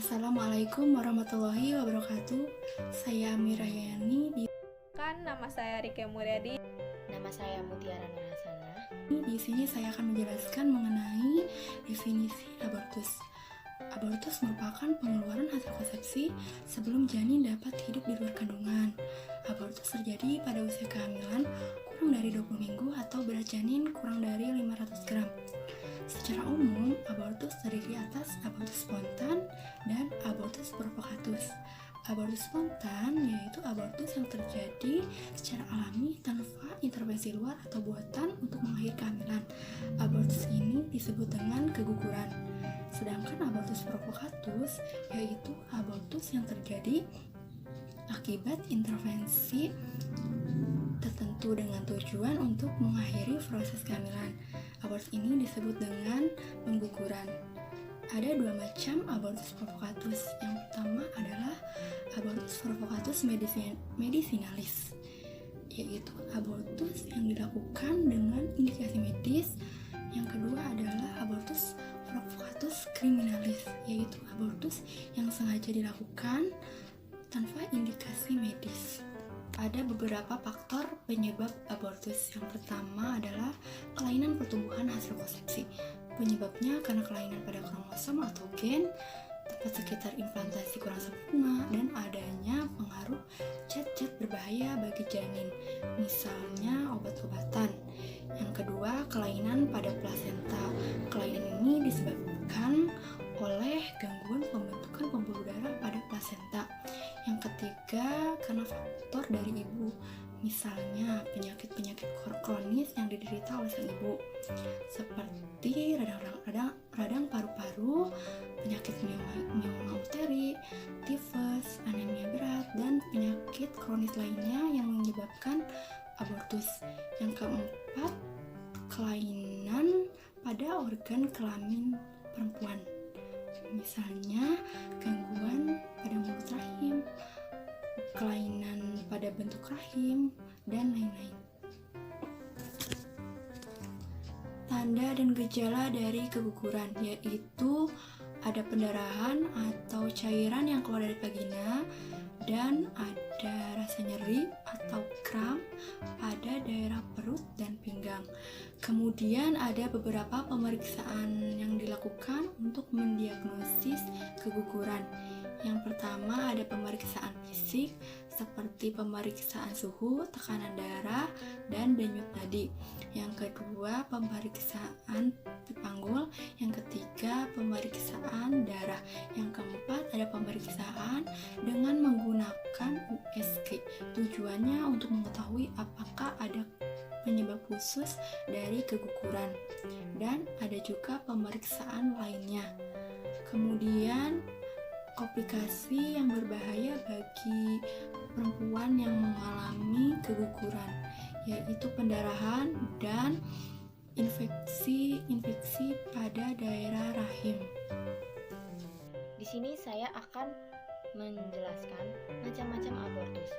Assalamualaikum warahmatullahi wabarakatuh. Saya Amira Yani. Nama saya Rike Muryadi. Nama saya Mutiara Nurhasana. Di sini saya akan menjelaskan mengenai definisi abortus. Abortus merupakan pengeluaran hasil konsepsi sebelum janin dapat hidup di luar kandungan. Abortus terjadi pada usia kehamilan kurang dari 20 minggu atau berat janin kurang dari 500 gram. Secara umum, abortus terdiri atas abortus spontan dan abortus provokatus. Abortus spontan yaitu abortus yang terjadi secara alami tanpa intervensi luar atau buatan untuk mengakhiri kehamilan. Abortus ini disebut dengan keguguran. Sedangkan abortus provokatus yaitu abortus yang terjadi akibat intervensi tertentu dengan tujuan untuk mengakhiri proses kehamilan. Abortus ini disebut dengan pengguguran. Ada dua macam abortus provokatus. Yang pertama adalah abortus provokatus medicinalis, yaitu abortus yang dilakukan dengan indikasi medis. Yang kedua adalah abortus provokatus criminalis, yaitu abortus yang sengaja dilakukan tanpa indikasi medis. Ada beberapa faktor penyebab abortus. Yang pertama adalah kelainan pertumbuhan hasil konsepsi. Penyebabnya karena kelainan pada kromosom atau gen, tempat sekitar implantasi kurang sempurna, dan adanya pengaruh zat-zat berbahaya bagi janin, misalnya obat-obatan. Yang kedua, kelainan pada plasenta. Kelainan ini disebabkan oleh gangguan pembentukan pembuluh darah pada plasenta. Yang ketiga, karena faktor dari ibu, misalnya penyakit-penyakit kronis yang diderita oleh sang ibu, seperti radang paru-paru, penyakit mioma uteri, tifus, anemia berat, dan penyakit kronis lainnya yang menyebabkan abortus. Yang keempat, kelainan pada organ kelamin perempuan, misalnya gangguan pada mulut rahim, kelainan pada bentuk rahim, dan lain-lain. Tanda dan gejala dari keguguran yaitu ada pendarahan atau cairan yang keluar dari vagina, dan ada rasa nyeri atau kram pada daerah perut dan pinggang. Kemudian ada beberapa pemeriksaan yang dilakukan untuk mendiagnosis keguguran. Yang pertama ada pemeriksaan fisik seperti pemeriksaan suhu, tekanan darah, dan denyut nadi. Yang kedua pemeriksaan panggul. Yang ketiga pemeriksaan darah. Yang keempat ada pemeriksaan dengan menggunakan USG. Tujuannya untuk mengetahui apakah ada penyebab khusus dari keguguran, dan ada juga pemeriksaan lainnya. Kemudian komplikasi yang berbahaya bagi perempuan yang mengalami keguguran yaitu pendarahan dan infeksi pada daerah rahim. Di sini saya akan menjelaskan macam-macam abortus.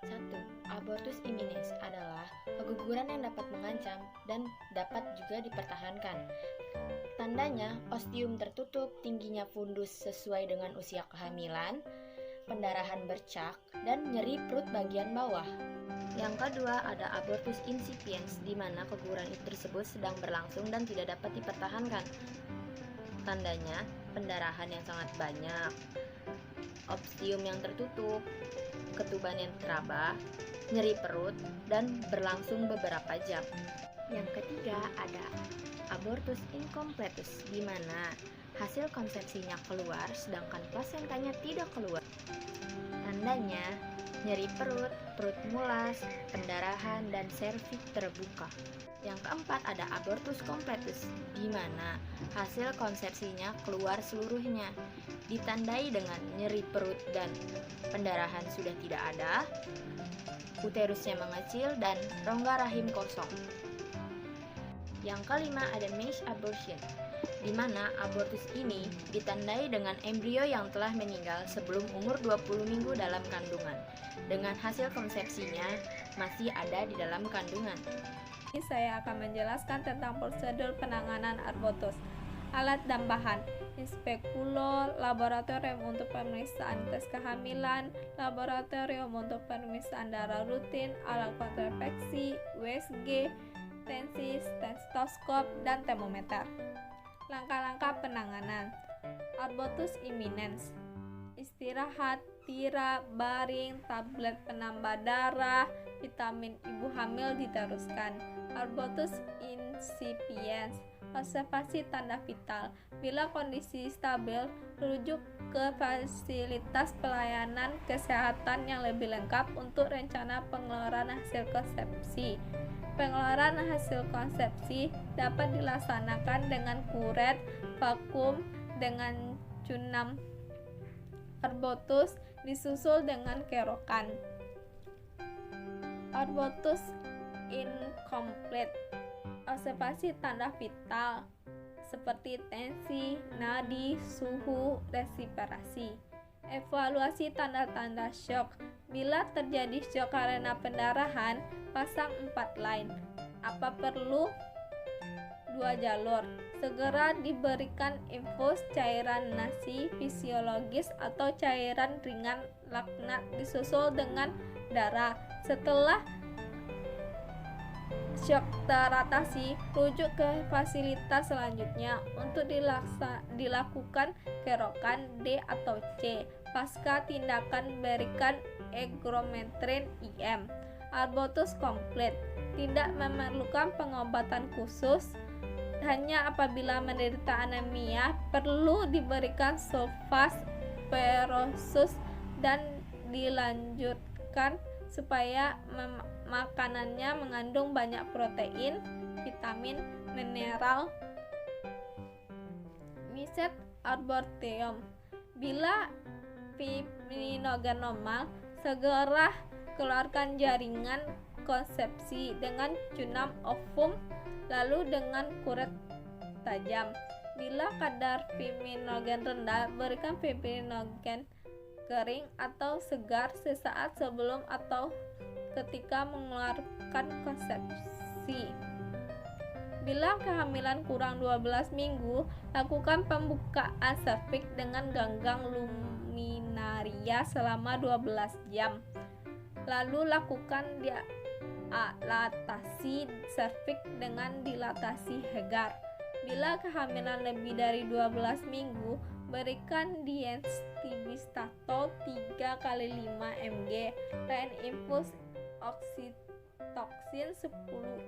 1. Abortus imminens adalah keguguran yang dapat mengancam dan dapat juga dipertahankan. Tandanya, ostium tertutup, tingginya fundus sesuai dengan usia kehamilan, pendarahan bercak, dan nyeri perut bagian bawah. Yang kedua, ada abortus incipiens, di mana keguguran tersebut sedang berlangsung dan tidak dapat dipertahankan. Tandanya, pendarahan yang sangat banyak, ostium yang tertutup, ketuban yang teraba, nyeri perut, dan berlangsung beberapa jam. Yang ketiga ada abortus incompletus, di mana hasil konsepsinya keluar sedangkan plasentanya tidak keluar. Tandanya nyeri perut, perut mulas, pendarahan, dan serviks terbuka. Yang keempat ada abortus completus, di mana hasil konsepsinya keluar seluruhnya, ditandai dengan nyeri perut dan pendarahan sudah tidak ada, uterusnya mengecil, dan rongga rahim kosong. Yang kelima ada mesh abortion, di mana abortus ini ditandai dengan embrio yang telah meninggal sebelum umur 20 minggu dalam kandungan, dengan hasil konsepsinya masih ada di dalam kandungan. Ini saya akan menjelaskan tentang prosedur penanganan abortus. Alat dan bahan. inspekulo, laboratorium untuk pemeriksaan tes kehamilan, laboratorium untuk pemeriksaan darah rutin, alat kontrafeksi, USG, tensi, stetoskop, dan termometer. Langkah-langkah penanganan. Abortus imminens. Istirahat, tira, baring, tablet penambah darah, vitamin ibu hamil diteruskan. Abortus insipiens. Observasi tanda vital. Bila kondisi stabil, rujuk ke fasilitas pelayanan kesehatan yang lebih lengkap untuk rencana pengeluaran hasil konsepsi. Pengeluaran hasil konsepsi dapat dilaksanakan dengan kuret, vakum, dengan cunam abortus, disusul dengan kerokan. Abortus incomplete. Observasi tanda vital seperti tensi, nadi, suhu, respirasi. Evaluasi tanda-tanda shock. Bila terjadi shock karena pendarahan, pasang 4 line. Apa perlu 2 jalur. Segera diberikan infus cairan nasi fisiologis atau cairan ringan laknat disusul dengan darah. Setelah shock teratasi, rujuk ke fasilitas selanjutnya untuk dilakukan kerokan D atau C. Pasca tindakan berikan egrometrin IM. Abortus komplit. Tidak memerlukan pengobatan khusus. Hanya apabila menderita anemia perlu diberikan sulfas perosus dan dilanjutkan supaya makanannya mengandung banyak protein, vitamin, mineral. Miset aborteum. Bila feminogen normal, segera keluarkan jaringan konsepsi dengan cunam ovum, lalu dengan kuret tajam. Bila kadar feminogen rendah, berikan feminogen kering atau segar sesaat sebelum atau ketika mengeluarkan konsepsi. Bila kehamilan kurang 12 minggu, lakukan pembukaan serviks dengan ganggang luminaria selama 12 jam. Lalu lakukan dilatasi serviks dengan dilatasi Hegar. Bila kehamilan lebih dari 12 minggu, berikan dienstibistatol 3x5 mg dan infus oksitoksin 10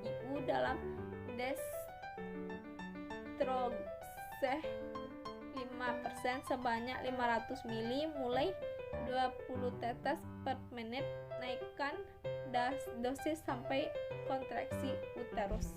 IU dalam dextrose 5% sebanyak 500 ml mulai 20 tetes per menit. Naikkan dosis sampai kontraksi uterus.